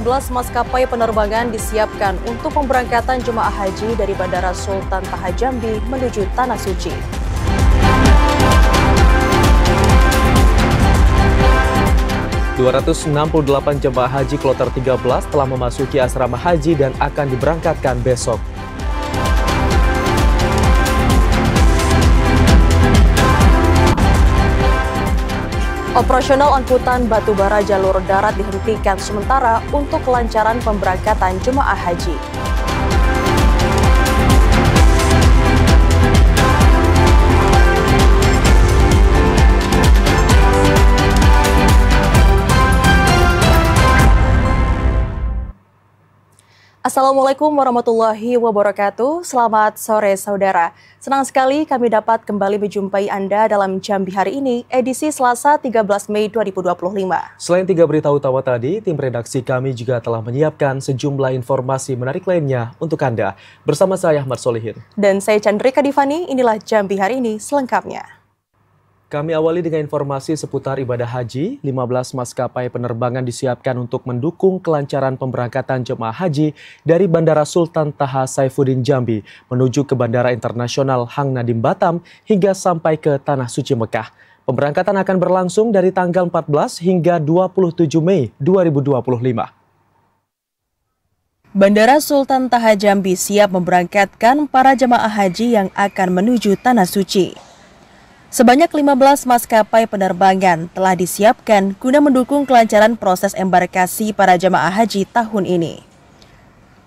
maskapai penerbangan disiapkan untuk pemberangkatan jemaah haji dari Bandara Sultan Taha Jambi menuju Tanah Suci. ...268 jemaah haji kloter 13 telah memasuki asrama haji dan akan diberangkatkan besok. Operasional angkutan batubara jalur darat dihentikan sementara untuk kelancaran pemberangkatan jemaah haji. Assalamualaikum warahmatullahi wabarakatuh. Selamat sore saudara. Senang sekali kami dapat kembali menjumpai Anda dalam Jambi hari ini, edisi Selasa 13 Mei 2025. Selain 3 berita utama tadi, tim redaksi kami juga telah menyiapkan sejumlah informasi menarik lainnya untuk Anda. Bersama saya Ahmad Solihin. Dan saya Chandrika Divani, inilah Jambi hari ini selengkapnya. Kami awali dengan informasi seputar ibadah haji. 15 maskapai penerbangan disiapkan untuk mendukung kelancaran pemberangkatan jemaah haji dari Bandara Sultan Taha Saifuddin Jambi menuju ke Bandara Internasional Hang Nadiem Batam hingga sampai ke Tanah Suci Mekah. Pemberangkatan akan berlangsung dari tanggal 14 hingga 27 Mei 2025. Bandara Sultan Taha Jambi siap memberangkatkan para jemaah haji yang akan menuju Tanah Suci. Sebanyak 15 maskapai penerbangan telah disiapkan guna mendukung kelancaran proses embarkasi para jemaah haji tahun ini.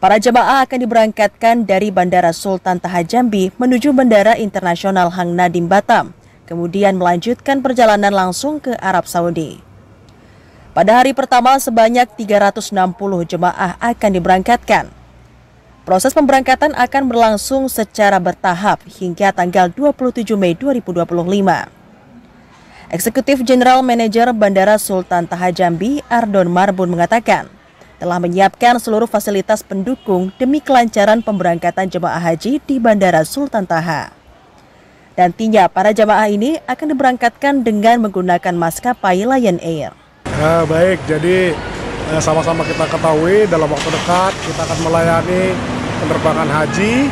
Para jemaah akan diberangkatkan dari Bandara Sultan Taha Jambi menuju Bandara Internasional Hang Nadiem Batam, kemudian melanjutkan perjalanan langsung ke Arab Saudi. Pada hari pertama sebanyak 360 jemaah akan diberangkatkan. Proses pemberangkatan akan berlangsung secara bertahap hingga tanggal 27 Mei 2025. Eksekutif General Manager Bandara Sultan Taha Jambi, Ardon Marbun mengatakan, telah menyiapkan seluruh fasilitas pendukung demi kelancaran pemberangkatan jemaah haji di Bandara Sultan Taha. Nantinya para jemaah ini akan diberangkatkan dengan menggunakan maskapai Lion Air. Baik, jadi sama-sama kita ketahui dalam waktu dekat kita akan melayani penerbangan haji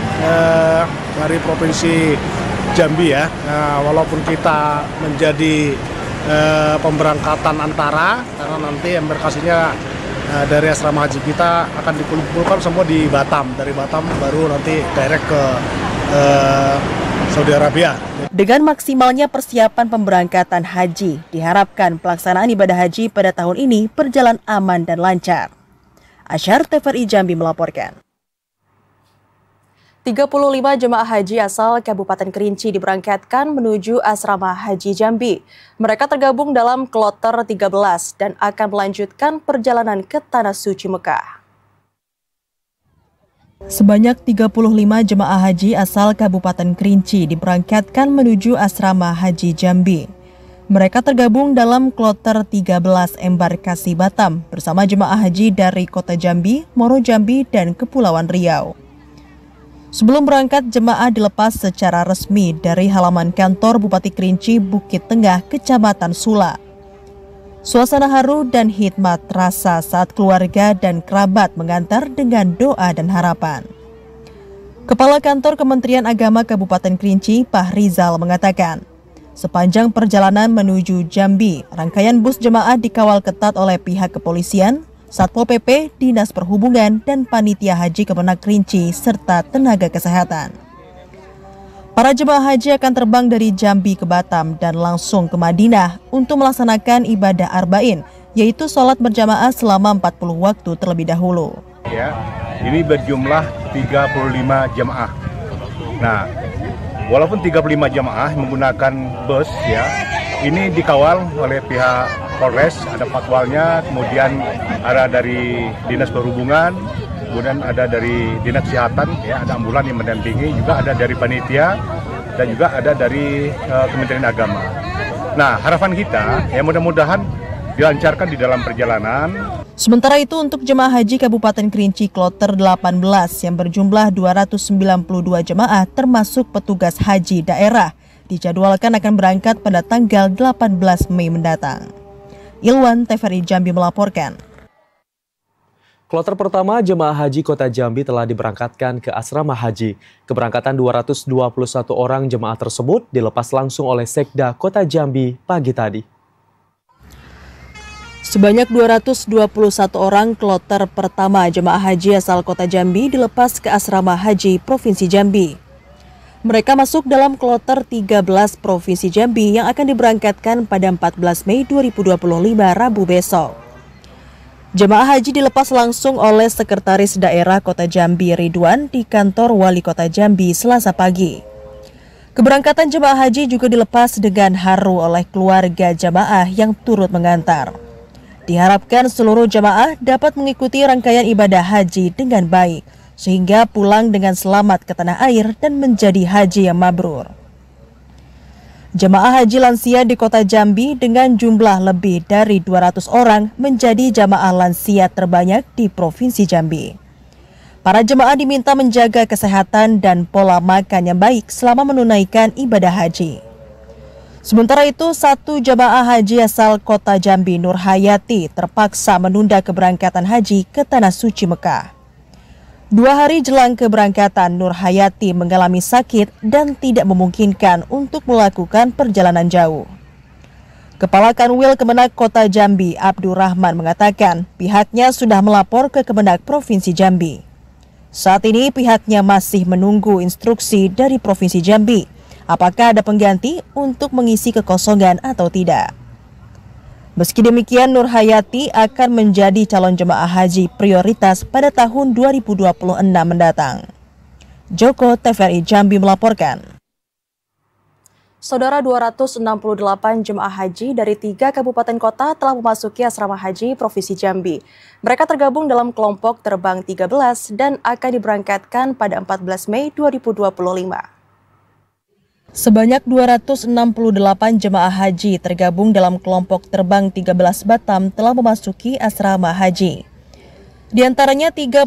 dari Provinsi Jambi ya. Walaupun kita menjadi pemberangkatan antara, karena nanti embarkasinya dari asrama haji kita akan dikumpulkan semua di Batam. Dari Batam baru nanti direct ke Saudi Arabia. Dengan maksimalnya persiapan pemberangkatan haji, diharapkan pelaksanaan ibadah haji pada tahun ini berjalan aman dan lancar. Asyar TVRI Jambi melaporkan. 35 jemaah haji asal Kabupaten Kerinci diberangkatkan menuju asrama haji Jambi. Mereka tergabung dalam kloter 13 dan akan melanjutkan perjalanan ke Tanah Suci Mekah. Sebanyak 35 jemaah haji asal Kabupaten Kerinci diberangkatkan menuju asrama haji Jambi. Mereka tergabung dalam kloter 13 embarkasi Batam bersama jemaah haji dari Kota Jambi, Moro Jambi, dan Kepulauan Riau. Sebelum berangkat, jemaah dilepas secara resmi dari halaman kantor Bupati Kerinci, Bukit Tengah, Kecamatan Sula. Suasana haru dan hikmat terasa saat keluarga dan kerabat mengantar dengan doa dan harapan. Kepala Kantor Kementerian Agama Kabupaten Kerinci, Pak Rizal mengatakan, sepanjang perjalanan menuju Jambi, rangkaian bus jemaah dikawal ketat oleh pihak kepolisian, Satpol PP, Dinas Perhubungan, dan Panitia Haji Kemenak Kerinci, serta tenaga kesehatan. Para jemaah haji akan terbang dari Jambi ke Batam dan langsung ke Madinah untuk melaksanakan ibadah arba'in, yaitu sholat berjamaah selama 40 waktu terlebih dahulu. Ya, ini berjumlah 35 jemaah. Nah, walaupun 35 jemaah menggunakan bus ya, ini dikawal oleh pihak Polres, ada patwalnya, kemudian ada dari Dinas Perhubungan, kemudian ada dari Dinas Kesehatan, ya, ada ambulan yang mendampingi, juga ada dari panitia, dan juga ada dari Kementerian Agama. Nah, harapan kita, ya mudah-mudahan dilancarkan di dalam perjalanan. Sementara itu untuk jemaah haji Kabupaten Kerinci kloter 18 yang berjumlah 292 jemaah termasuk petugas haji daerah, dijadwalkan akan berangkat pada tanggal 18 Mei mendatang. Ilwan, TVRI Jambi melaporkan. Kloter pertama jemaah haji Kota Jambi telah diberangkatkan ke asrama haji. Keberangkatan 221 orang jemaah tersebut dilepas langsung oleh Sekda Kota Jambi pagi tadi. Sebanyak 221 orang kloter pertama jemaah haji asal Kota Jambi dilepas ke asrama haji Provinsi Jambi. Mereka masuk dalam kloter 13 Provinsi Jambi yang akan diberangkatkan pada 14 Mei 2025 Rabu besok. Jemaah haji dilepas langsung oleh Sekretaris Daerah Kota Jambi Ridwan di kantor Wali Kota Jambi Selasa pagi. Keberangkatan jemaah haji juga dilepas dengan haru oleh keluarga jemaah yang turut mengantar. Diharapkan seluruh jemaah dapat mengikuti rangkaian ibadah haji dengan baik, sehingga pulang dengan selamat ke tanah air dan menjadi haji yang mabrur. Jemaah haji lansia di Kota Jambi dengan jumlah lebih dari 200 orang menjadi jemaah lansia terbanyak di Provinsi Jambi. Para jemaah diminta menjaga kesehatan dan pola makan yang baik selama menunaikan ibadah haji. Sementara itu, satu jemaah haji asal Kota Jambi, Nur Hayati, terpaksa menunda keberangkatan haji ke Tanah Suci Mekah. 2 hari jelang keberangkatan, Nur Hayati mengalami sakit dan tidak memungkinkan untuk melakukan perjalanan jauh. Kepala Kanwil Kemenak Kota Jambi, Abdurrahman, mengatakan pihaknya sudah melapor ke Kemenak Provinsi Jambi. Saat ini pihaknya masih menunggu instruksi dari Provinsi Jambi, apakah ada pengganti untuk mengisi kekosongan atau tidak. Meski demikian, Nur Hayati akan menjadi calon jemaah haji prioritas pada tahun 2026 mendatang. Joko, TVRI Jambi melaporkan. Saudara, 268 jemaah haji dari 3 kabupaten kota telah memasuki asrama haji Provinsi Jambi. Mereka tergabung dalam kelompok terbang 13 dan akan diberangkatkan pada 14 Mei 2025. Sebanyak 268 jemaah haji tergabung dalam kelompok terbang 13 Batam telah memasuki asrama haji. Di antaranya 35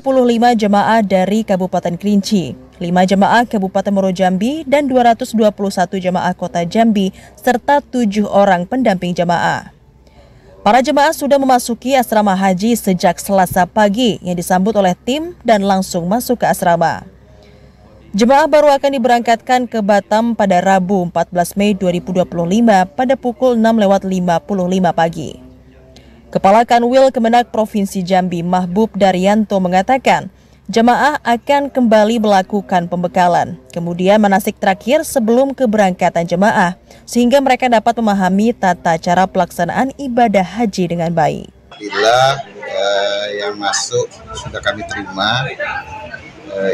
jemaah dari Kabupaten Kerinci, 5 jemaah Kabupaten Muaro Jambi, dan 221 jemaah Kota Jambi, serta 7 orang pendamping jemaah. Para jemaah sudah memasuki asrama haji sejak Selasa pagi yang disambut oleh tim dan langsung masuk ke asrama. Jemaah baru akan diberangkatkan ke Batam pada Rabu 14 Mei 2025 pada pukul 6.55 pagi. Kepala Kanwil Kemenak Provinsi Jambi, Mahbub Daryanto, mengatakan jemaah akan kembali melakukan pembekalan, kemudian manasik terakhir sebelum keberangkatan jemaah, sehingga mereka dapat memahami tata cara pelaksanaan ibadah haji dengan baik. Bila yang masuk sudah kami terima,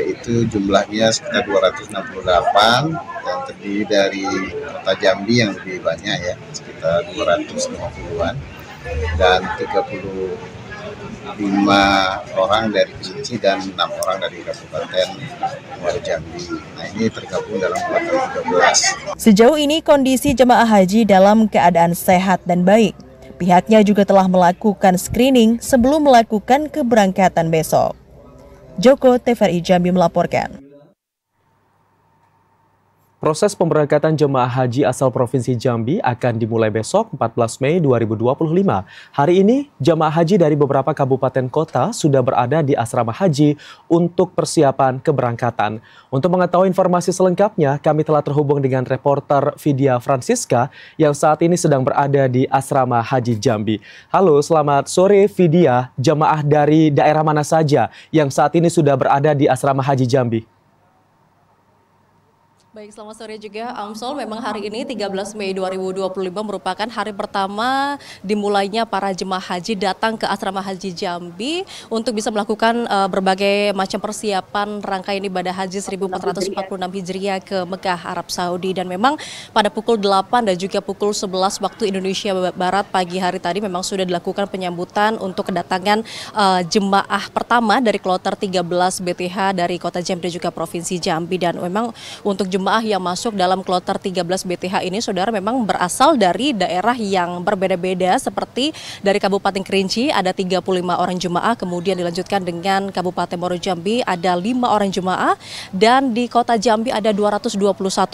itu jumlahnya sekitar 268 dan terdiri dari Kota Jambi yang lebih banyak ya, sekitar 250-an, dan 35 orang dari Kerinci dan 6 orang dari Kabupaten Muaro Jambi. Nah, ini tergabung dalam kloter 13. Sejauh ini kondisi jemaah haji dalam keadaan sehat dan baik. Pihaknya juga telah melakukan screening sebelum melakukan keberangkatan besok. Joko, TVRI Jambi melaporkan. Proses pemberangkatan jemaah haji asal Provinsi Jambi akan dimulai besok 14 Mei 2025. Hari ini, jemaah haji dari beberapa kabupaten kota sudah berada di asrama haji untuk persiapan keberangkatan. Untuk mengetahui informasi selengkapnya, kami telah terhubung dengan reporter Vidya Francisca yang saat ini sedang berada di asrama haji Jambi. Halo, selamat sore Vidya. Jemaah dari daerah mana saja yang saat ini sudah berada di asrama haji Jambi? Baik, selamat sore juga Amsol. Memang hari ini 13 Mei 2025 merupakan hari pertama dimulainya para jemaah haji datang ke asrama haji Jambi untuk bisa melakukan berbagai macam persiapan rangkaian ibadah haji 1446 Hijriah ke Mekah, Arab Saudi. Dan memang pada pukul 8 dan juga pukul 11 waktu Indonesia Barat pagi hari tadi memang sudah dilakukan penyambutan untuk kedatangan jemaah pertama dari kloter 13 BTH dari Kota Jambi dan juga Provinsi Jambi. Dan memang untuk jemaah jemaah yang masuk dalam kloter 13 BTH ini, saudara, memang berasal dari daerah yang berbeda-beda, seperti dari Kabupaten Kerinci ada 35 orang jemaah, kemudian dilanjutkan dengan Kabupaten Muaro Jambi ada 5 orang jemaah, dan di Kota Jambi ada 221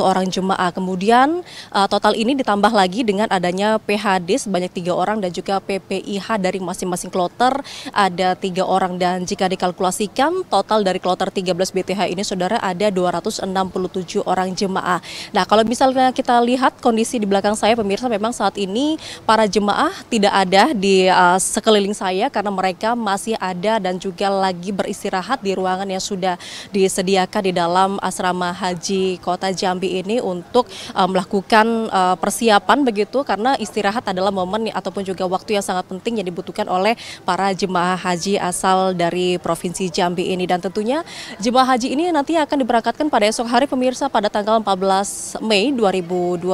orang jemaah. Kemudian total ini ditambah lagi dengan adanya PHD sebanyak 3 orang dan juga PPIH dari masing-masing kloter ada 3 orang, dan jika dikalkulasikan total dari kloter 13 BTH ini, saudara, ada 267 orang jemaah. Nah, kalau misalnya kita lihat kondisi di belakang saya, pemirsa, memang saat ini para jemaah tidak ada di sekeliling saya karena mereka masih ada dan juga lagi beristirahat di ruangan yang sudah disediakan di dalam asrama haji Kota Jambi ini untuk melakukan persiapan begitu, karena istirahat adalah momen ataupun juga waktu yang sangat penting yang dibutuhkan oleh para jemaah haji asal dari Provinsi Jambi ini. Dan tentunya jemaah haji ini nanti akan diberangkatkan pada esok hari, pemirsa, pada tanggal 14 Mei 2025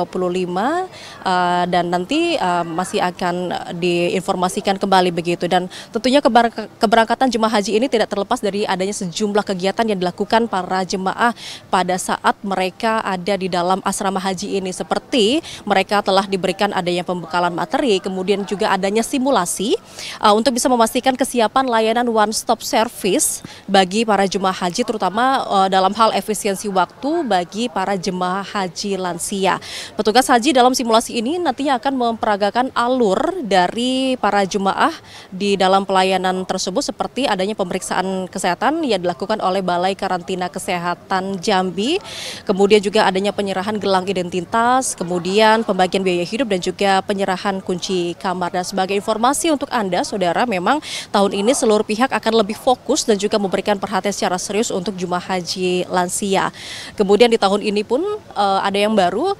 dan nanti masih akan diinformasikan kembali begitu. Dan tentunya keberangkatan jemaah haji ini tidak terlepas dari adanya sejumlah kegiatan yang dilakukan para jemaah pada saat mereka ada di dalam asrama haji ini, seperti mereka telah diberikan adanya pembekalan materi, kemudian juga adanya simulasi untuk bisa memastikan kesiapan layanan one stop service bagi para jemaah haji, terutama dalam hal efisiensi waktu bagi para jemaah haji lansia. Petugas haji dalam simulasi ini nantinya akan memperagakan alur dari para jemaah di dalam pelayanan tersebut, seperti adanya pemeriksaan kesehatan yang dilakukan oleh Balai Karantina Kesehatan Jambi, kemudian juga adanya penyerahan gelang identitas, kemudian pembagian biaya hidup dan juga penyerahan kunci kamar. Dan sebagai informasi untuk Anda, saudara, memang tahun ini seluruh pihak akan lebih fokus dan juga memberikan perhatian secara serius untuk jemaah haji lansia. Kemudian di tahun ini pun ada yang baru,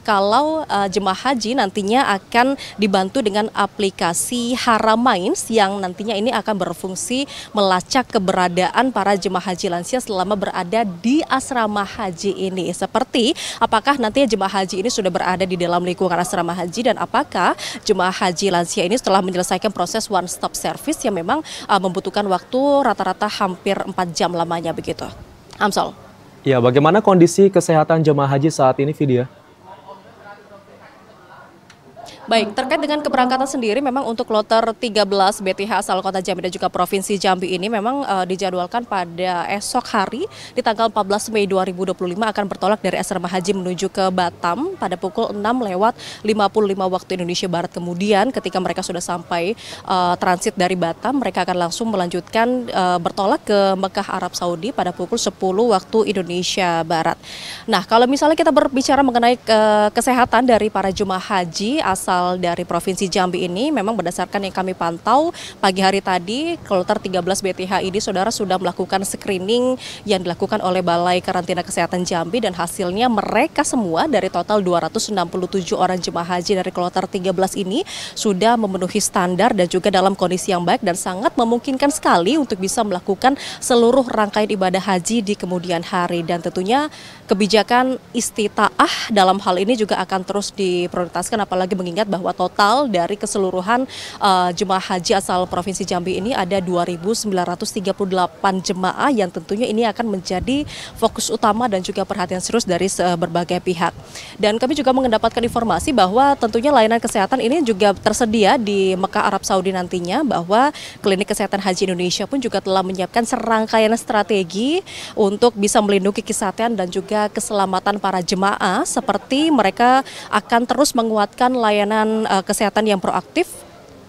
kalau jemaah haji nantinya akan dibantu dengan aplikasi Haramains yang nantinya ini akan berfungsi melacak keberadaan para jemaah haji lansia selama berada di asrama haji ini. Seperti apakah nantinya jemaah haji ini sudah berada di dalam lingkungan asrama haji, dan apakah jemaah haji lansia ini setelah menyelesaikan proses one stop service yang memang membutuhkan waktu rata-rata hampir 4 jam lamanya begitu. Amsol. Ya, bagaimana kondisi kesehatan jemaah haji saat ini, Vidya? Baik, terkait dengan keberangkatan sendiri, memang untuk kloter 13 BTH asal Kota Jambi dan juga Provinsi Jambi ini memang dijadwalkan pada esok hari di tanggal 14 Mei 2025 akan bertolak dari asrama haji menuju ke Batam pada pukul 6:55 waktu Indonesia Barat. Kemudian ketika mereka sudah sampai transit dari Batam, mereka akan langsung melanjutkan bertolak ke Mekah, Arab Saudi pada pukul 10 waktu Indonesia Barat. Nah, kalau misalnya kita berbicara mengenai kesehatan dari para jemaah haji asal dari Provinsi Jambi ini, memang berdasarkan yang kami pantau pagi hari tadi, kloter 13 BTH ini, saudara, sudah melakukan screening yang dilakukan oleh Balai Karantina Kesehatan Jambi, dan hasilnya mereka semua dari total 267 orang jemaah haji dari kloter 13 ini sudah memenuhi standar dan juga dalam kondisi yang baik dan sangat memungkinkan sekali untuk bisa melakukan seluruh rangkaian ibadah haji di kemudian hari. Dan tentunya kebijakan istitaah dalam hal ini juga akan terus diprioritaskan, apalagi mengingat bahwa total dari keseluruhan jemaah haji asal Provinsi Jambi ini ada 2.938 jemaah yang tentunya ini akan menjadi fokus utama dan juga perhatian serius dari berbagai pihak. Dan kami juga mendapatkan informasi bahwa tentunya layanan kesehatan ini juga tersedia di Mekah, Arab Saudi nantinya, bahwa Klinik Kesehatan Haji Indonesia pun juga telah menyiapkan serangkaian strategi untuk bisa melindungi kesehatan dan juga keselamatan para jemaah, seperti mereka akan terus menguatkan layanan kesehatan yang proaktif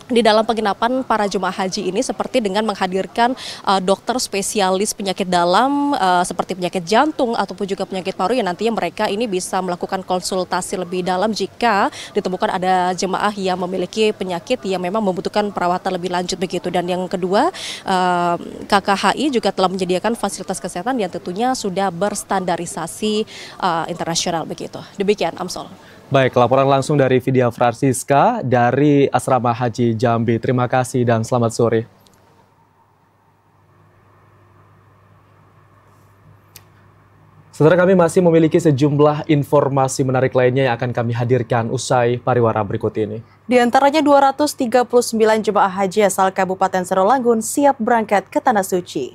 di dalam penginapan para jemaah haji ini, seperti dengan menghadirkan dokter spesialis penyakit dalam seperti penyakit jantung ataupun juga penyakit paru, yang nantinya mereka ini bisa melakukan konsultasi lebih dalam jika ditemukan ada jemaah yang memiliki penyakit yang memang membutuhkan perawatan lebih lanjut begitu. Dan yang kedua, KKHI juga telah menyediakan fasilitas kesehatan yang tentunya sudah berstandarisasi internasional begitu. Demikian, Amsol. Baik, laporan langsung dari Vidya Francisca dari Asrama Haji Jambi. Terima kasih dan selamat sore. Saudara, kami masih memiliki sejumlah informasi menarik lainnya yang akan kami hadirkan usai pariwara berikut ini. Di antaranya 239 jemaah haji asal Kabupaten Serolangun siap berangkat ke Tanah Suci.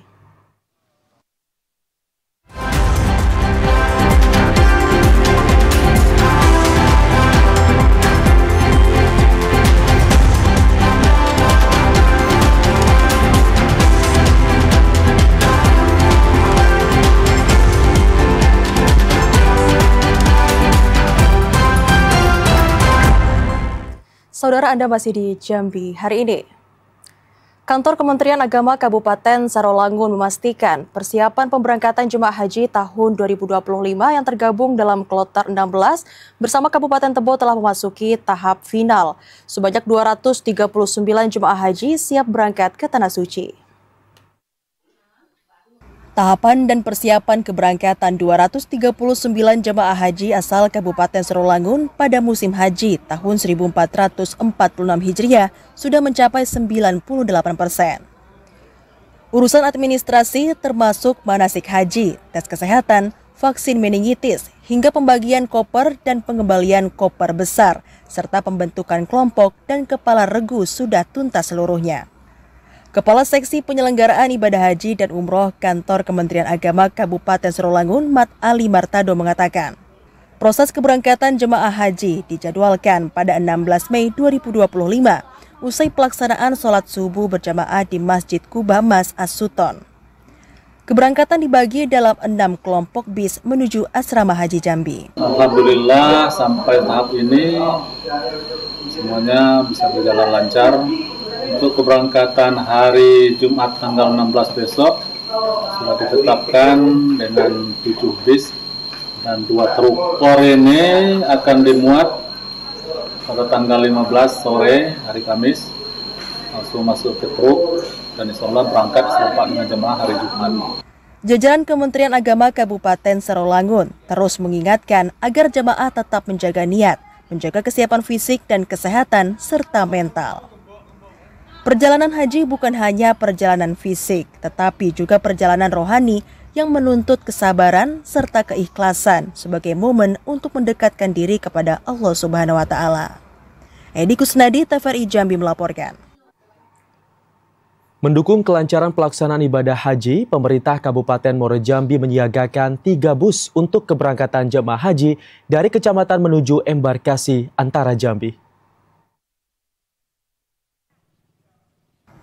Saudara, Anda masih di Jambi hari ini. Kantor Kementerian Agama Kabupaten Sarolangun memastikan persiapan pemberangkatan jemaah haji tahun 2025 yang tergabung dalam kloter 16 bersama Kabupaten Tebo telah memasuki tahap final. Sebanyak 239 jemaah haji siap berangkat ke Tanah Suci. Tahapan dan persiapan keberangkatan 239 jemaah haji asal Kabupaten Sarolangun pada musim haji tahun 1446 Hijriah sudah mencapai 98%. Urusan administrasi termasuk manasik haji, tes kesehatan, vaksin meningitis, hingga pembagian koper dan pengembalian koper besar, serta pembentukan kelompok dan kepala regu sudah tuntas seluruhnya. Kepala Seksi Penyelenggaraan Ibadah Haji dan Umroh Kantor Kementerian Agama Kabupaten Sarolangun, Mat Ali Martado mengatakan, proses keberangkatan jemaah haji dijadwalkan pada 16 Mei 2025 usai pelaksanaan sholat subuh berjamaah di Masjid Kuba Mas As-Suton. Keberangkatan dibagi dalam 6 kelompok bis menuju Asrama Haji Jambi. Alhamdulillah sampai tahap ini semuanya bisa berjalan lancar. Untuk keberangkatan hari Jumat tanggal 16 besok sudah ditetapkan dengan 7 bis dan 2 truk. Kore ini akan dimuat pada tanggal 15 sore hari Kamis, langsung masuk ke truk dan insya Allah berangkat serupa dengan jemaah hari Jumat. Jajaran Kementerian Agama Kabupaten Sarolangun terus mengingatkan agar jemaah tetap menjaga niat, menjaga kesiapan fisik dan kesehatan serta mental. Perjalanan haji bukan hanya perjalanan fisik, tetapi juga perjalanan rohani yang menuntut kesabaran serta keikhlasan sebagai momen untuk mendekatkan diri kepada Allah Subhanahu wa Ta'ala. Edi Kusnadi, TVRI Jambi melaporkan. Mendukung kelancaran pelaksanaan ibadah haji, pemerintah Kabupaten Muaro Jambi menyiagakan 3 bus untuk keberangkatan jemaah haji dari kecamatan menuju embarkasi antara Jambi.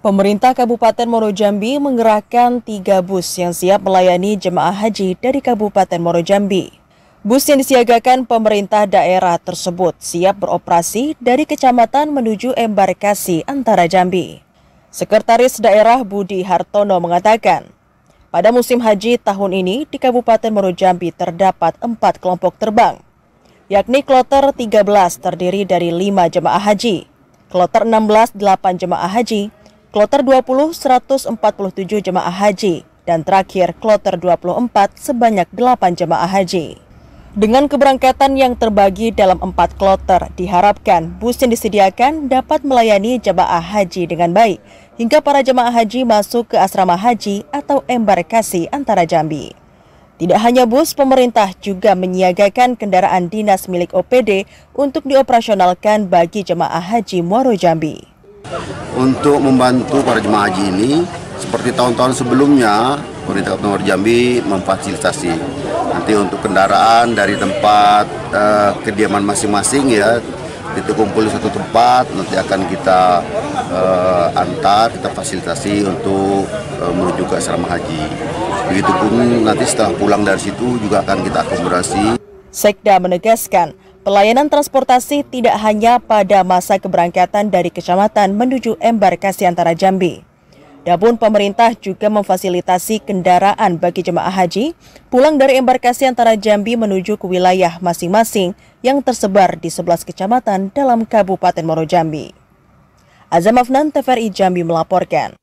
Pemerintah Kabupaten Muaro Jambi mengerahkan 3 bus yang siap melayani jemaah haji dari Kabupaten Muaro Jambi. Bus yang disiagakan pemerintah daerah tersebut siap beroperasi dari kecamatan menuju embarkasi antara Jambi. Sekretaris Daerah Budi Hartono mengatakan, pada musim haji tahun ini di Kabupaten Muaro Jambi terdapat 4 kelompok terbang, yakni kloter 13 terdiri dari 5 jemaah haji, kloter 16 8 jemaah haji, kloter 20 147 jemaah haji, dan terakhir kloter 24 sebanyak 8 jemaah haji. Dengan keberangkatan yang terbagi dalam 4 kloter, diharapkan bus yang disediakan dapat melayani jemaah haji dengan baik, hingga para jemaah haji masuk ke asrama haji atau embarkasi antara Jambi. Tidak hanya bus, pemerintah juga menyiagakan kendaraan dinas milik OPD untuk dioperasionalkan bagi jemaah haji Muaro Jambi. Untuk membantu para jemaah haji ini, seperti tahun-tahun sebelumnya, pemerintah Kabupaten Muaro Jambi memfasilitasi nanti untuk kendaraan dari tempat kediaman masing-masing ya, itu kumpul di satu tempat, nanti akan kita antar, kita fasilitasi untuk menuju ke asrama haji. Begitupun nanti setelah pulang dari situ juga akan kita akomodasi. Sekda menegaskan, pelayanan transportasi tidak hanya pada masa keberangkatan dari kecamatan menuju embarkasi antara Jambi. Namun pemerintah juga memfasilitasi kendaraan bagi jemaah haji pulang dari embarkasi antara Jambi menuju ke wilayah masing-masing yang tersebar di 11 kecamatan dalam Kabupaten Muaro Jambi. Azam Afnan, TVRI Jambi melaporkan.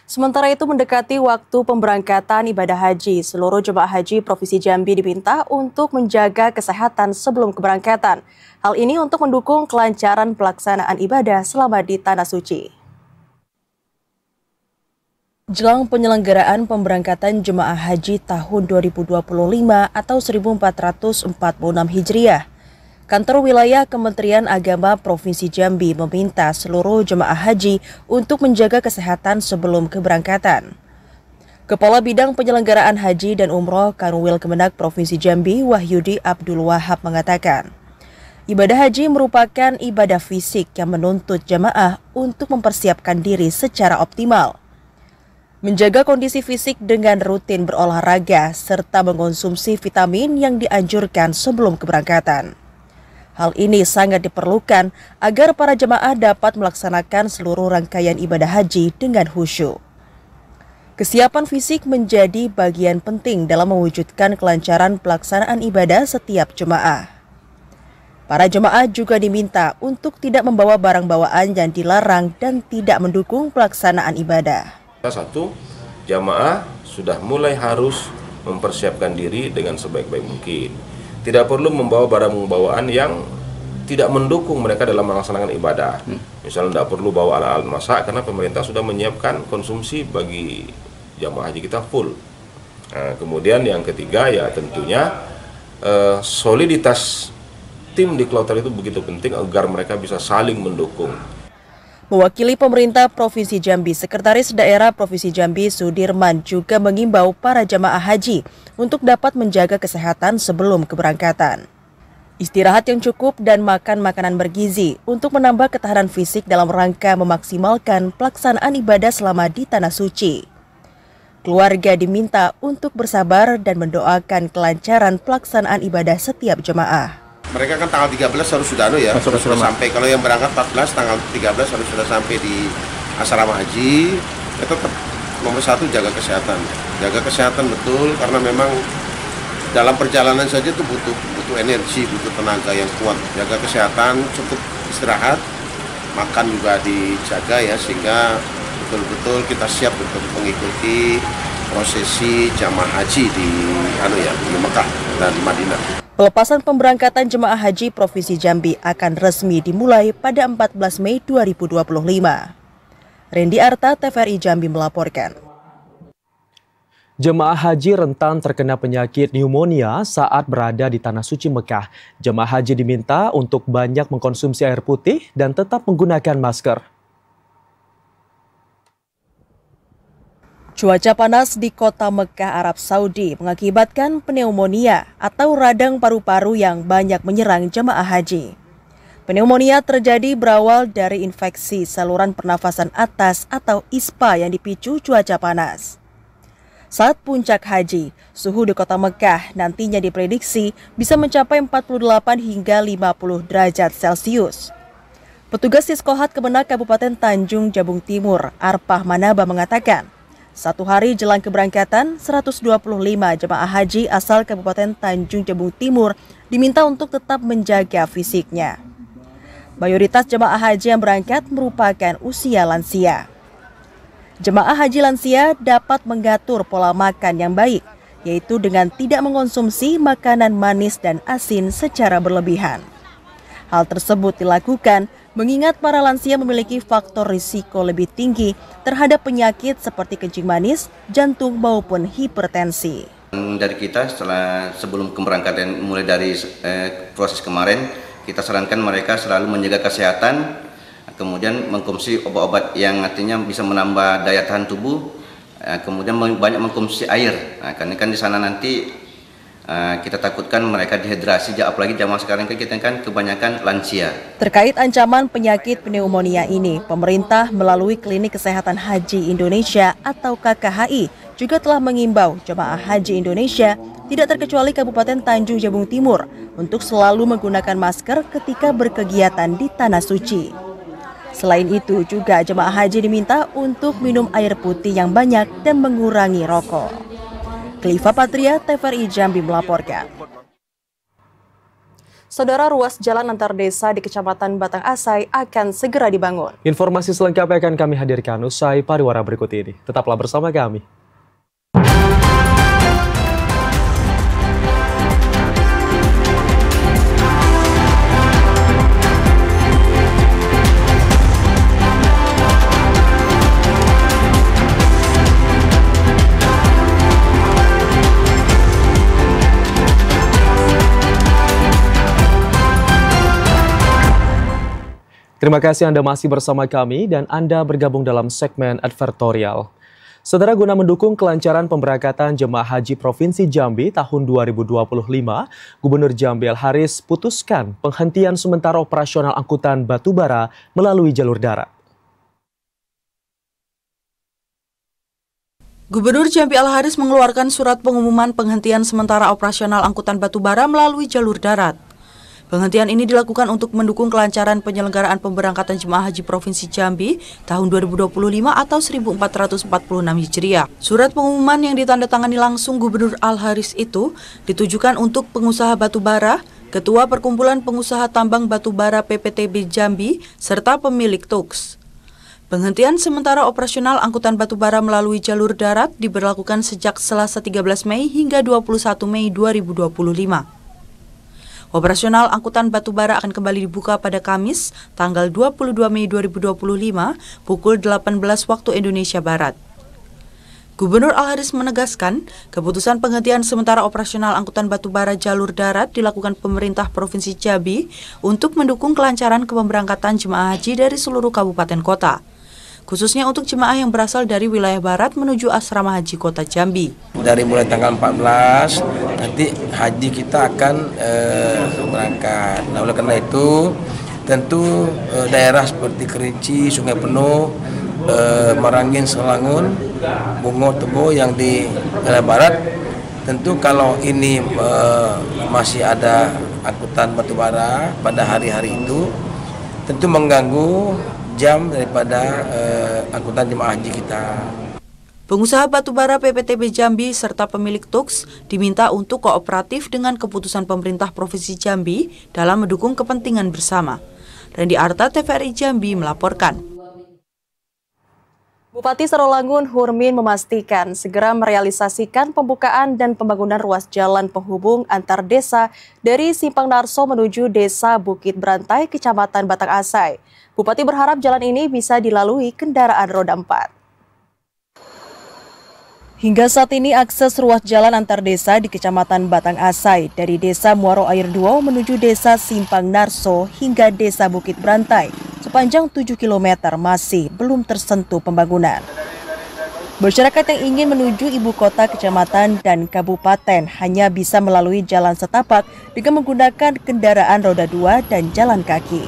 Sementara itu mendekati waktu pemberangkatan ibadah haji, seluruh jemaah haji Provinsi Jambi diminta untuk menjaga kesehatan sebelum keberangkatan. Hal ini untuk mendukung kelancaran pelaksanaan ibadah selama di Tanah Suci. Jelang penyelenggaraan pemberangkatan jemaah haji tahun 2025 atau 1446 Hijriah, Kantor Wilayah Kementerian Agama Provinsi Jambi meminta seluruh jemaah haji untuk menjaga kesehatan sebelum keberangkatan. Kepala Bidang Penyelenggaraan Haji dan Umroh Kanwil Kemenak Provinsi Jambi, Wahyudi Abdul Wahab mengatakan, ibadah haji merupakan ibadah fisik yang menuntut jemaah untuk mempersiapkan diri secara optimal. Menjaga kondisi fisik dengan rutin berolahraga serta mengonsumsi vitamin yang dianjurkan sebelum keberangkatan. Hal ini sangat diperlukan agar para jemaah dapat melaksanakan seluruh rangkaian ibadah haji dengan khusyuk. Kesiapan fisik menjadi bagian penting dalam mewujudkan kelancaran pelaksanaan ibadah setiap jemaah. Para jemaah juga diminta untuk tidak membawa barang bawaan yang dilarang dan tidak mendukung pelaksanaan ibadah. Satu, jamaah sudah mulai harus mempersiapkan diri dengan sebaik-baik mungkin. Tidak perlu membawa barang bawaan yang tidak mendukung mereka dalam melaksanakan ibadah. Misalnya tidak perlu bawa alat-alat masak karena pemerintah sudah menyiapkan konsumsi bagi jamaah haji kita full. Nah, kemudian yang ketiga ya tentunya soliditas tim di kloter itu begitu penting agar mereka bisa saling mendukung. Mewakili pemerintah Provinsi Jambi, Sekretaris Daerah Provinsi Jambi Sudirman juga mengimbau para jamaah haji untuk dapat menjaga kesehatan sebelum keberangkatan. Istirahat yang cukup dan makan makanan bergizi untuk menambah ketahanan fisik dalam rangka memaksimalkan pelaksanaan ibadah selama di Tanah Suci. Keluarga diminta untuk bersabar dan mendoakan kelancaran pelaksanaan ibadah setiap jemaah. Mereka kan tanggal 13 harus sudah sudah sampai. Kalau yang berangkat 14, tanggal 13 harus sudah sampai di asrama haji. Ya tetap nomor satu jaga kesehatan. Jaga kesehatan betul karena memang dalam perjalanan saja itu butuh energi, butuh tenaga yang kuat. Jaga kesehatan, cukup istirahat, makan juga dijaga ya sehingga betul-betul kita siap untuk mengikuti prosesi jamaah haji di Mekah dan Madinah. Pelepasan pemberangkatan jemaah haji Provinsi Jambi akan resmi dimulai pada 14 Mei 2025. Randy Arta, TVRI Jambi melaporkan. Jemaah haji rentan terkena penyakit pneumonia saat berada di Tanah Suci Mekah. Jemaah haji diminta untuk banyak mengkonsumsi air putih dan tetap menggunakan masker. Cuaca panas di kota Mekah, Arab Saudi mengakibatkan pneumonia atau radang paru-paru yang banyak menyerang jemaah haji. Pneumonia terjadi berawal dari infeksi saluran pernafasan atas atau ISPA yang dipicu cuaca panas. Saat puncak haji, suhu di kota Mekah nantinya diprediksi bisa mencapai 48 hingga 50 derajat Celcius. Petugas Siskohat Kemenak Kabupaten Tanjung Jabung Timur, Arpah Manaba mengatakan, satu hari jelang keberangkatan, 125 jemaah haji asal Kabupaten Tanjung Jabung Timur diminta untuk tetap menjaga fisiknya. Mayoritas jemaah haji yang berangkat merupakan usia lansia. Jemaah haji lansia dapat mengatur pola makan yang baik, yaitu dengan tidak mengonsumsi makanan manis dan asin secara berlebihan. Hal tersebut dilakukan mengingat para lansia memiliki faktor risiko lebih tinggi terhadap penyakit seperti kencing manis, jantung maupun hipertensi. Dari kita sebelum keberangkatan mulai dari proses kemarin, kita sarankan mereka selalu menjaga kesehatan, kemudian mengkonsumsi obat-obat yang artinya bisa menambah daya tahan tubuh, kemudian banyak mengkonsumsi air. Nah, karena kan di sana nanti kita takutkan mereka dehidrasi, apalagi zaman sekarang kita kan kebanyakan lansia. Terkait ancaman penyakit pneumonia ini, pemerintah melalui Klinik Kesehatan Haji Indonesia atau KKHI juga telah mengimbau jemaah haji Indonesia, tidak terkecuali Kabupaten Tanjung Jabung Timur, untuk selalu menggunakan masker ketika berkegiatan di Tanah Suci. Selain itu, juga jemaah haji diminta untuk minum air putih yang banyak dan mengurangi rokok. Kliva Patria, TVRI Jambi melaporkan. Saudara, ruas jalan antar desa di Kecamatan Batang Asai akan segera dibangun. Informasi selengkapnya akan kami hadirkan usai pariwara berikut ini. Tetaplah bersama kami. Terima kasih Anda masih bersama kami dan Anda bergabung dalam segmen advertorial. Saudara, guna mendukung kelancaran pemberangkatan jemaah haji Provinsi Jambi tahun 2025, Gubernur Jambi Al Haris putuskan penghentian sementara operasional angkutan batubara melalui jalur darat. Gubernur Jambi Al Haris mengeluarkan surat pengumuman penghentian sementara operasional angkutan batubara melalui jalur darat. Penghentian ini dilakukan untuk mendukung kelancaran penyelenggaraan pemberangkatan jemaah haji Provinsi Jambi tahun 2025 atau 1446 Hijriah. Surat pengumuman yang ditandatangani langsung Gubernur Al-Haris itu ditujukan untuk pengusaha batubara, Ketua Perkumpulan Pengusaha Tambang Batubara PPTB Jambi, serta pemilik TUKS. Penghentian sementara operasional angkutan batubara melalui jalur darat diberlakukan sejak Selasa 13 Mei hingga 21 Mei 2025. Operasional angkutan batubara akan kembali dibuka pada Kamis, tanggal 22 Mei 2025, pukul 18 waktu Indonesia Barat. Gubernur Al-Haris menegaskan, keputusan penghentian sementara operasional angkutan batubara jalur darat dilakukan pemerintah Provinsi Jambi untuk mendukung kelancaran pemberangkatan jemaah haji dari seluruh kabupaten kota, khususnya untuk jemaah yang berasal dari wilayah barat menuju asrama haji kota Jambi. Dari mulai tanggal 14, nanti haji kita akan berangkat. Nah, oleh karena itu, tentu daerah seperti Kerinci, Sungai Penuh, Marangin, Selangun, Bungo, Tebo yang di wilayah barat, tentu kalau ini masih ada angkutan batubara pada hari-hari itu, tentu mengganggu jam daripada angkutan jemaah haji kita. Pengusaha batubara PPTB Jambi serta pemilik TUKS diminta untuk kooperatif dengan keputusan pemerintah Provinsi Jambi dalam mendukung kepentingan bersama. Randy Arta, TVRI Jambi melaporkan. Bupati Sarolangun Hurmin memastikan segera merealisasikan pembukaan dan pembangunan ruas jalan penghubung antar desa dari Simpang Narso menuju Desa Bukit Berantai, Kecamatan Batang Asai. Bupati berharap jalan ini bisa dilalui kendaraan roda 4. Hingga saat ini akses ruas jalan antar desa di Kecamatan Batang Asai dari Desa Muaro Air 2 menuju Desa Simpang Narso hingga Desa Bukit Berantai sepanjang 7 km masih belum tersentuh pembangunan. Masyarakat yang ingin menuju ibu kota kecamatan dan kabupaten hanya bisa melalui jalan setapak dengan menggunakan kendaraan roda 2 dan jalan kaki.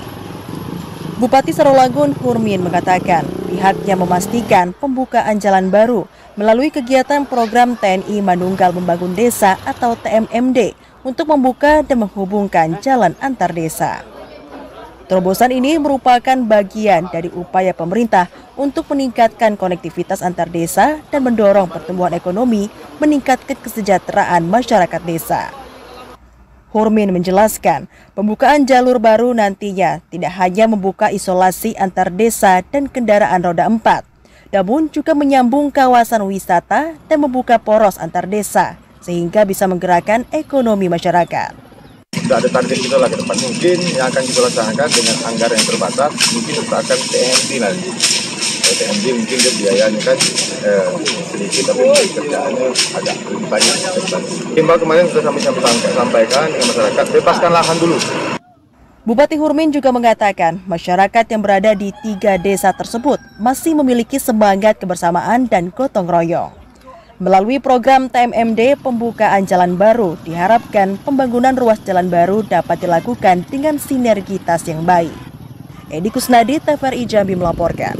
Bupati Sarolangun Hurmin mengatakan pihaknya memastikan pembukaan jalan baru melalui kegiatan program TNI Manunggal Membangun Desa atau TMMD untuk membuka dan menghubungkan jalan antar desa. Terobosan ini merupakan bagian dari upaya pemerintah untuk meningkatkan konektivitas antar desa dan mendorong pertumbuhan ekonomi, meningkatkan kesejahteraan masyarakat desa. Hurmin menjelaskan, pembukaan jalur baru nantinya tidak hanya membuka isolasi antar desa dan kendaraan roda 4, namun juga menyambung kawasan wisata dan membuka poros antar desa, sehingga bisa menggerakkan ekonomi masyarakat. Sudah ada target kita lah ke depan, mungkin yang akan kita laksanakan dengan anggaran yang terbatas, mungkin kita akan TMD nanti. TMD mungkin dia biayanya kan sedikit, tapi kerjaannya agak lebih banyak. Himbau kemarin sudah kami sampaikan ke masyarakat, bebaskan lahan dulu. Bupati Hurmin juga mengatakan masyarakat yang berada di 3 desa tersebut masih memiliki semangat kebersamaan dan gotong royong. Melalui program TMMD pembukaan jalan baru, diharapkan pembangunan ruas jalan baru dapat dilakukan dengan sinergitas yang baik. Edi Kusnadi, TVRI Jambi melaporkan.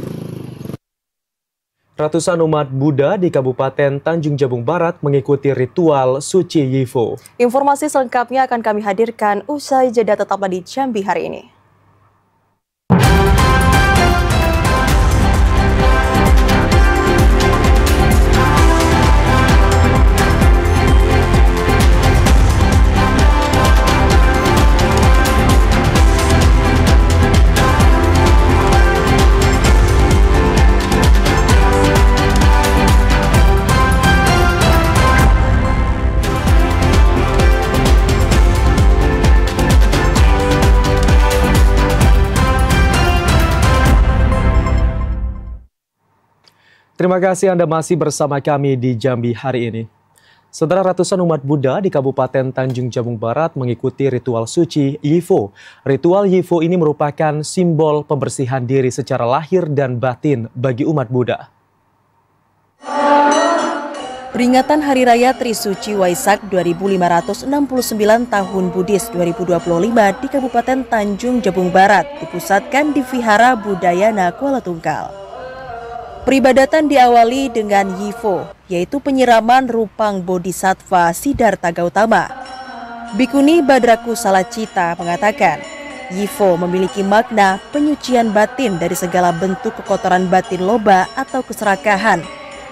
Ratusan umat Buddha di Kabupaten Tanjung Jabung Barat mengikuti ritual suci Yivo. Informasi selengkapnya akan kami hadirkan usai jeda, tetaplah di Jambi hari ini. Terima kasih Anda masih bersama kami di Jambi hari ini. Saudara, ratusan umat Buddha di Kabupaten Tanjung Jabung Barat mengikuti ritual suci Yivo. Ritual Yivo ini merupakan simbol pembersihan diri secara lahir dan batin bagi umat Buddha. Peringatan Hari Raya Trisuci Waisak 2569 Tahun Buddhis 2025 di Kabupaten Tanjung Jabung Barat dipusatkan di Vihara Budayana Kuala Tungkal. Peribadatan diawali dengan Yivo, yaitu penyiraman rupang Bodhisattva Siddhartha Gautama. Bikuni Badraku Salacita mengatakan, Yifo memiliki makna penyucian batin dari segala bentuk kekotoran batin loba atau keserakahan,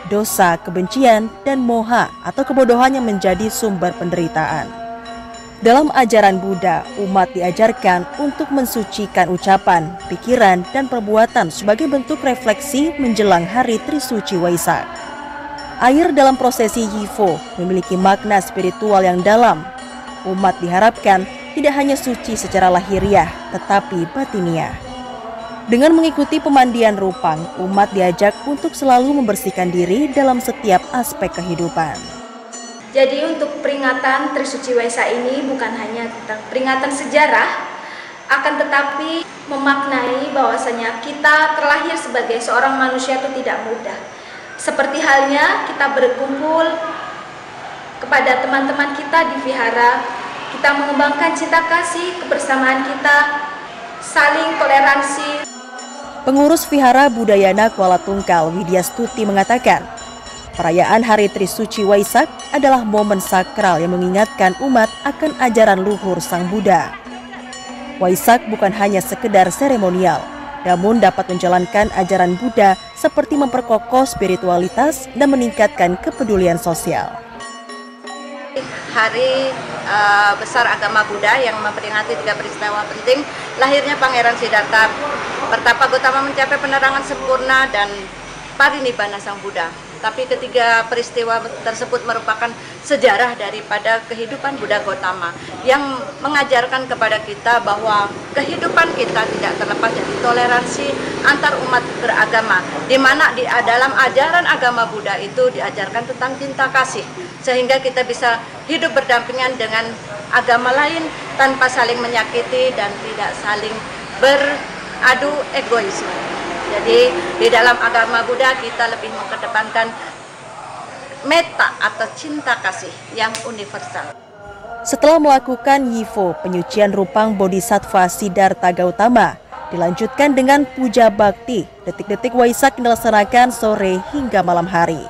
dosa, kebencian, dan moha atau kebodohan yang menjadi sumber penderitaan. Dalam ajaran Buddha, umat diajarkan untuk mensucikan ucapan, pikiran, dan perbuatan sebagai bentuk refleksi menjelang hari Trisuci Waisak. Air dalam prosesi Yifo memiliki makna spiritual yang dalam. Umat diharapkan tidak hanya suci secara lahiriah, tetapi batiniah. Dengan mengikuti pemandian rupang, umat diajak untuk selalu membersihkan diri dalam setiap aspek kehidupan. Jadi untuk peringatan Trisuci Waisak ini bukan hanya tentang peringatan sejarah, akan tetapi memaknai bahwasanya kita terlahir sebagai seorang manusia itu tidak mudah. Seperti halnya kita berkumpul kepada teman-teman kita di vihara, kita mengembangkan cinta kasih, kebersamaan kita, saling toleransi. Pengurus Vihara Budayana Kuala Tungkal, Widya Stuti mengatakan, perayaan Hari Trisuci Waisak adalah momen sakral yang mengingatkan umat akan ajaran luhur Sang Buddha. Waisak bukan hanya sekedar seremonial, namun dapat menjalankan ajaran Buddha seperti memperkokoh spiritualitas dan meningkatkan kepedulian sosial. Hari besar agama Buddha yang memperingati 3 peristiwa penting, lahirnya Pangeran Siddhartha, Pertapa Gautama mencapai penerangan sempurna dan parinibbana Sang Buddha. Tapi ketiga peristiwa tersebut merupakan sejarah daripada kehidupan Buddha Gautama yang mengajarkan kepada kita bahwa kehidupan kita tidak terlepas dari toleransi antar umat beragama, di mana di dalam ajaran agama Buddha itu diajarkan tentang cinta kasih, sehingga kita bisa hidup berdampingan dengan agama lain tanpa saling menyakiti dan tidak saling beradu egoisme. Jadi di dalam agama Buddha kita lebih mengedepankan metta atau cinta kasih yang universal. Setelah melakukan Yifo, penyucian rupang Bodhisattva Siddhartha Gautama, dilanjutkan dengan puja bakti. Detik-detik Waisak dilaksanakan sore hingga malam hari.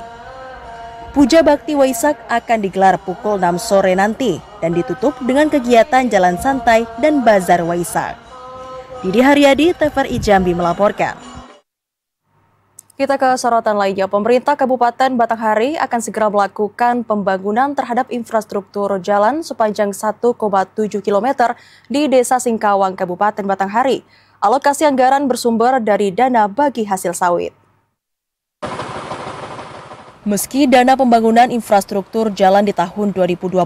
Puja bakti Waisak akan digelar pukul 6 sore nanti dan ditutup dengan kegiatan jalan santai dan bazar Waisak. Didi Haryadi, TVRI Jambi melaporkan. Kita ke sorotan lainnya, pemerintah Kabupaten Batanghari akan segera melakukan pembangunan terhadap infrastruktur jalan sepanjang 1,7 km di Desa Singkawang, Kabupaten Batanghari. Alokasi anggaran bersumber dari dana bagi hasil sawit. Meski dana pembangunan infrastruktur jalan di tahun 2025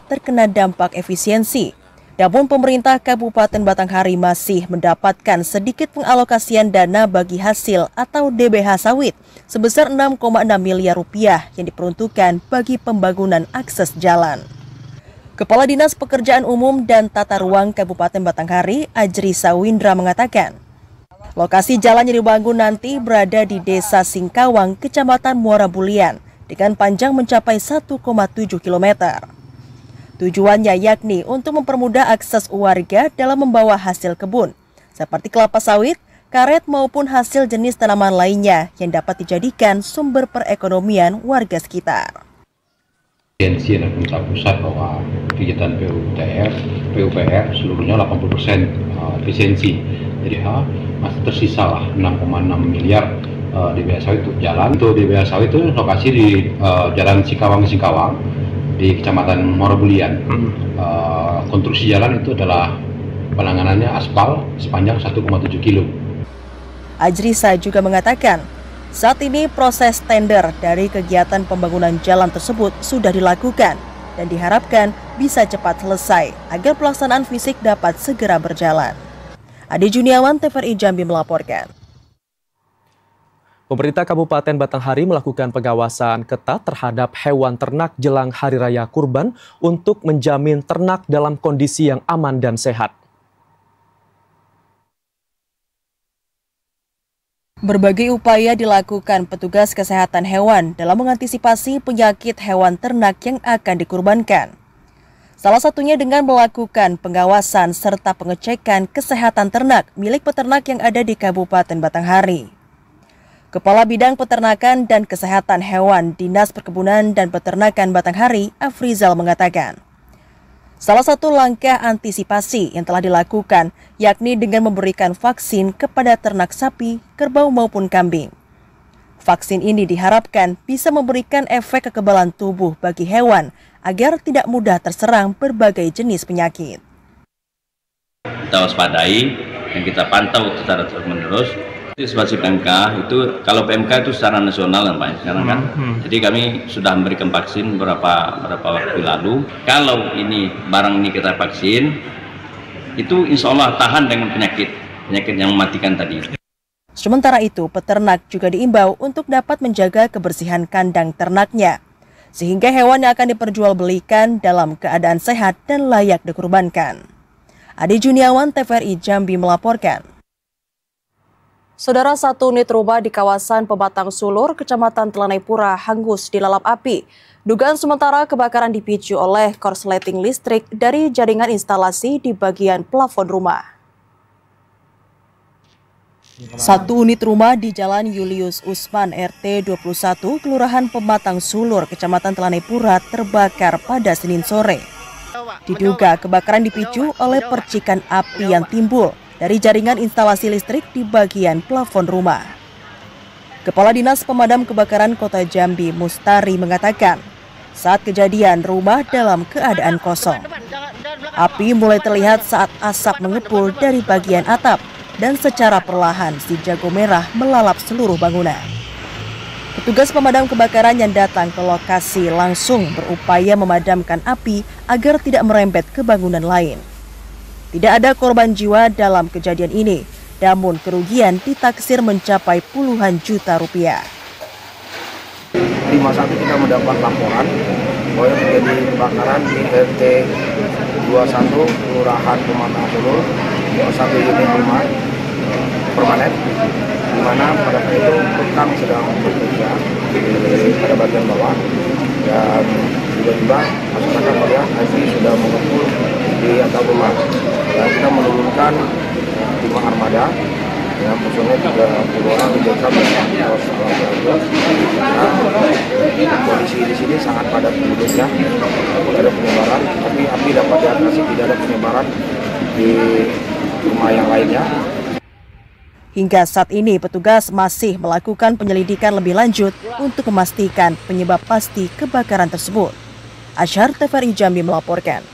terkena dampak efisiensi, namun pemerintah Kabupaten Batanghari masih mendapatkan sedikit pengalokasian dana bagi hasil atau DBH sawit sebesar 6,6 miliar rupiah yang diperuntukkan bagi pembangunan akses jalan. Kepala Dinas Pekerjaan Umum dan Tata Ruang Kabupaten Batanghari, Ajri Sawindra mengatakan, lokasi jalan yang dibangun nanti berada di Desa Singkawang, Kecamatan Muara Bulian, dengan panjang mencapai 1,7 km. Tujuannya yakni untuk mempermudah akses warga dalam membawa hasil kebun, seperti kelapa sawit, karet maupun hasil jenis tanaman lainnya yang dapat dijadikan sumber perekonomian warga sekitar. Efisiensi dan pemerintah pusat bahwa kegiatan PUPR seluruhnya 80% efisiensi. Jadi masih tersisa lah 6,6 miliar DBH sawit untuk jalan. Untuk DBH sawit itu lokasi di Jalan Singkawang di Kecamatan Muara Bulian. Konstruksi jalan itu adalah penanganannya aspal sepanjang 1,7 kilo. Ajrisa juga mengatakan, saat ini proses tender dari kegiatan pembangunan jalan tersebut sudah dilakukan dan diharapkan bisa cepat selesai agar pelaksanaan fisik dapat segera berjalan. Adi Juniawan, TVRI Jambi melaporkan. Pemerintah Kabupaten Batanghari melakukan pengawasan ketat terhadap hewan ternak jelang Hari Raya Kurban untuk menjamin ternak dalam kondisi yang aman dan sehat. Berbagai upaya dilakukan petugas kesehatan hewan dalam mengantisipasi penyakit hewan ternak yang akan dikurbankan. Salah satunya dengan melakukan pengawasan serta pengecekan kesehatan ternak milik peternak yang ada di Kabupaten Batanghari. Kepala Bidang Peternakan dan Kesehatan Hewan Dinas Perkebunan dan Peternakan Batanghari, Afrizal mengatakan, Salah satu langkah antisipasi yang telah dilakukan yakni dengan memberikan vaksin kepada ternak sapi, kerbau maupun kambing. Vaksin ini diharapkan bisa memberikan efek kekebalan tubuh bagi hewan agar tidak mudah terserang berbagai jenis penyakit. Kita waspadai dan kita pantau secara terus-menerus. Antisipasi PMK itu, kalau PMK itu secara nasional Pak, sekarang kan. Jadi kami sudah memberikan vaksin beberapa waktu lalu. Kalau ini barang ini kita vaksin, itu insya Allah tahan dengan penyakit yang mematikan tadi. Sementara itu, peternak juga diimbau untuk dapat menjaga kebersihan kandang ternaknya, sehingga hewan yang akan diperjualbelikan dalam keadaan sehat dan layak dikurbankan. Adi Juniawan, TVRI Jambi melaporkan. Saudara, satu unit rumah di kawasan Pematang Sulur, Kecamatan Telanai-Pura hangus dilalap api. Dugaan sementara kebakaran dipicu oleh korsleting listrik dari jaringan instalasi di bagian plafon rumah. Satu unit rumah di Jalan Julius Usman RT 21, Kelurahan Pematang Sulur, Kecamatan Telanai-Pura terbakar pada Senin sore. Diduga kebakaran dipicu oleh percikan api yang timbul dari jaringan instalasi listrik di bagian plafon rumah. Kepala Dinas Pemadam Kebakaran Kota Jambi, Mustari, mengatakan saat kejadian rumah dalam keadaan kosong. Api mulai terlihat saat asap mengepul dari bagian atap dan secara perlahan si jago merah melalap seluruh bangunan. Petugas pemadam kebakaran yang datang ke lokasi langsung berupaya memadamkan api agar tidak merembet ke bangunan lain. Tidak ada korban jiwa dalam kejadian ini, namun kerugian ditaksir mencapai puluhan juta rupiah. Di masa itu kita mendapat laporan bahwa terjadi kebakaran di RT 21 Kelurahan Pematang Sulur, satu unit rumah permanen, di mana pada saat itu tukang sedang bekerja pada bagian bawah, dan tiba-tiba masyarakat melihat api sudah mengepul di atap rumah. Dan kita menurunkan 5 armada dengan personel 30 orang di desa dan kondisi di sini sangat padat penduduknya, tidak ada penyebaran, tapi api dapat diatasi, tidak ada penyebaran di rumah yang lainnya. Hingga saat ini petugas masih melakukan penyelidikan lebih lanjut untuk memastikan penyebab pasti kebakaran tersebut. Asyar, TVRI Jambi melaporkan.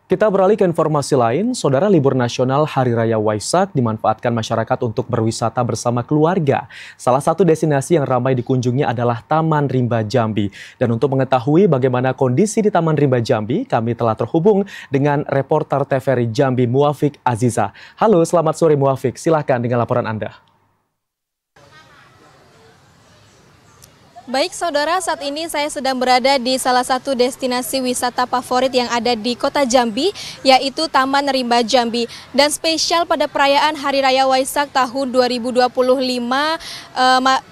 Kita beralih ke informasi lain, Saudara, libur nasional Hari Raya Waisak dimanfaatkan masyarakat untuk berwisata bersama keluarga. Salah satu destinasi yang ramai dikunjungi adalah Taman Rimba Jambi. Dan untuk mengetahui bagaimana kondisi di Taman Rimba Jambi, kami telah terhubung dengan reporter TVRI Jambi Muafik Aziza. Halo, selamat sore Muafik, silahkan dengan laporan Anda. Baik saudara, saat ini saya sedang berada di salah satu destinasi wisata favorit yang ada di Kota Jambi, yaitu Taman Rimba Jambi. Dan spesial pada perayaan Hari Raya Waisak tahun 2025,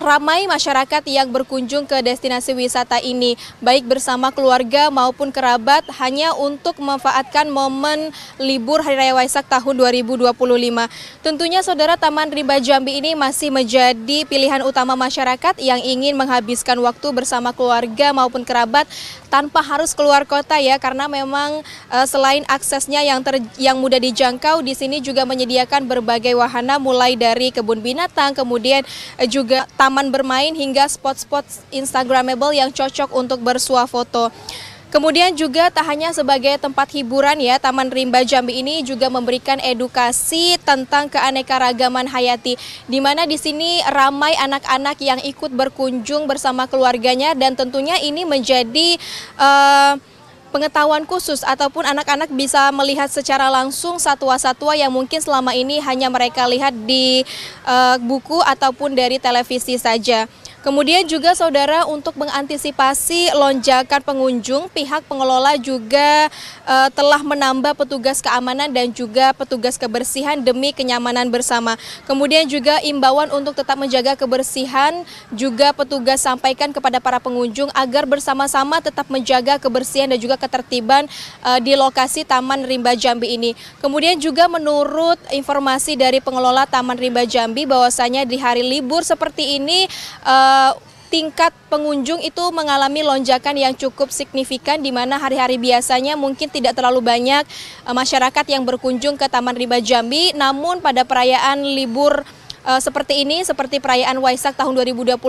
ramai masyarakat yang berkunjung ke destinasi wisata ini, baik bersama keluarga maupun kerabat, hanya untuk memanfaatkan momen libur Hari Raya Waisak tahun 2025. Tentunya saudara, Taman Rimba Jambi ini masih menjadi pilihan utama masyarakat yang ingin menghabiskan waktu bersama keluarga maupun kerabat tanpa harus keluar kota ya, karena memang selain aksesnya yang mudah dijangkau, di sini juga menyediakan berbagai wahana mulai dari kebun binatang, kemudian juga taman bermain hingga spot-spot instagramable yang cocok untuk bersuah foto. Kemudian juga tak hanya sebagai tempat hiburan ya, Taman Rimba Jambi ini juga memberikan edukasi tentang keanekaragaman hayati, di mana di sini ramai anak-anak yang ikut berkunjung bersama keluarganya, dan tentunya ini menjadi pengetahuan khusus ataupun anak-anak bisa melihat secara langsung satwa-satwa yang mungkin selama ini hanya mereka lihat di buku ataupun dari televisi saja. Kemudian juga saudara, untuk mengantisipasi lonjakan pengunjung, pihak pengelola juga telah menambah petugas keamanan dan juga petugas kebersihan demi kenyamanan bersama. Kemudian juga imbauan untuk tetap menjaga kebersihan juga petugas sampaikan kepada para pengunjung agar bersama-sama tetap menjaga kebersihan dan juga ketertiban di lokasi Taman Rimba Jambi ini. Kemudian juga menurut informasi dari pengelola Taman Rimba Jambi bahwasanya di hari libur seperti ini tingkat pengunjung itu mengalami lonjakan yang cukup signifikan, di mana hari-hari biasanya mungkin tidak terlalu banyak masyarakat yang berkunjung ke Taman Rimba Jambi, namun pada perayaan libur seperti ini, seperti perayaan Waisak tahun 2025,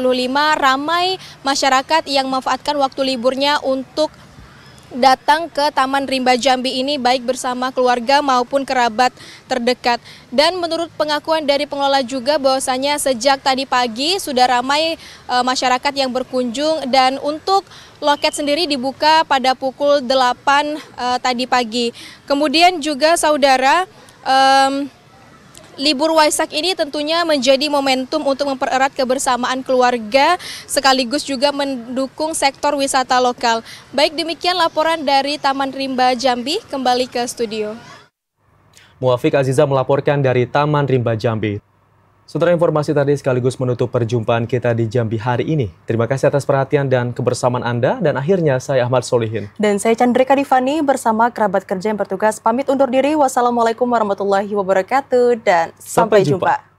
ramai masyarakat yang memanfaatkan waktu liburnya untuk datang ke Taman Rimba Jambi ini, baik bersama keluarga maupun kerabat terdekat. Dan menurut pengakuan dari pengelola juga bahwasanya sejak tadi pagi sudah ramai masyarakat yang berkunjung, dan untuk loket sendiri dibuka pada pukul 8 tadi pagi. Kemudian juga saudara, libur Waisak ini tentunya menjadi momentum untuk mempererat kebersamaan keluarga sekaligus juga mendukung sektor wisata lokal. Baik, demikian laporan dari Taman Rimba Jambi. Kembali ke studio. Muafiq Aziza melaporkan dari Taman Rimba Jambi. Saudara, informasi tadi sekaligus menutup perjumpaan kita di Jambi hari ini. Terima kasih atas perhatian dan kebersamaan Anda. Dan akhirnya saya Ahmad Solihin. Dan saya Chandrika Divani bersama kerabat kerja yang bertugas pamit undur diri. Wassalamualaikum warahmatullahi wabarakatuh dan sampai jumpa.